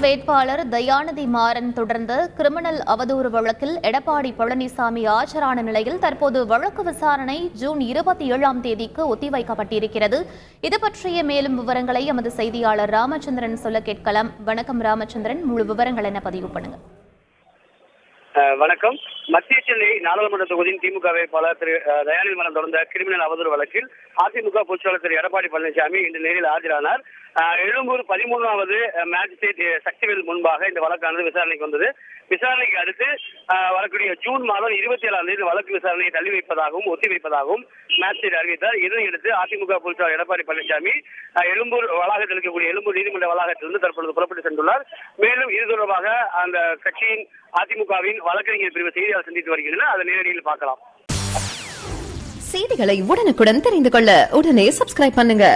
வேட்பாளர் தயாநிதி மாறன் தொடர்ந்த கிரிமினல் அவதூறு வழக்கில் எடப்பாடி பழனிசாமி ஆஜரான நிலையில் தற்போது வழக்கு விசாரணை ஜூன் 27ஆம் தேதிக்கு ஒத்திவைக்கப்பட்டிருக்கிறது. இது பற்றிய மேலும் விவரங்களை எமது செய்தியாளர் ராமச்சந்திரன் சொல்ல கேட்கலாம். வணக்கம் ராமச்சந்திரன், முழு விவரங்கள் என்ன பதிவு பண்ணுங்க. வணக்கம். மத்திய சென்னை நாடாளுமன்ற தொகுதியின் திமுக வேட்பாளர் திரு தயாநிதி மாறன் தொடர்ந்த கிரிமினல் அவதூறு வழக்கில் அதிமுக பொதுச்செயலாளர் திரு எடப்பாடி பழனிசாமி இன்று நேரில் ஆஜரானார். எழும்பூர் 13வது மேஜிஸ்ட்ரேட் சக்திவேல் முன்பாக இந்த வழக்கானது விசாரணைக்கு வந்தது. விசாரணைக்கு அடுத்து வரக்கூடிய ஜூன் மாதம் 27ஆம் தேதி வழக்கு விசாரணையை தள்ளி வைப்பதாகவும் ஒத்திவைப்பதாகவும் மேஜிஸ்ட்ரேட் அறிவித்தார். இதனையடுத்து அதிமுக பொதுச்செயலாளர் எடப்பாடி பழனிசாமி எழும்பூர் வளாகத்தில் இருக்கக்கூடிய எழும்பூர் நீதிமன்ற வளாகத்திலிருந்து தற்பொழுது புறப்பட்டு சென்றுள்ளார். மேலும் இது தொடர்பாக அந்த கட்சியின் அதிமுகவின் வழக்கறிஞர் பிரிவு செய்தியாளர் சந்தித்து வருகின்றனர். அதை நேரடியில் பார்க்கலாம். செய்திகளை உடனுக்குடன் தெரிந்து கொள்ள உடனே சப்ஸ்கிரைப் பண்ணுங்க.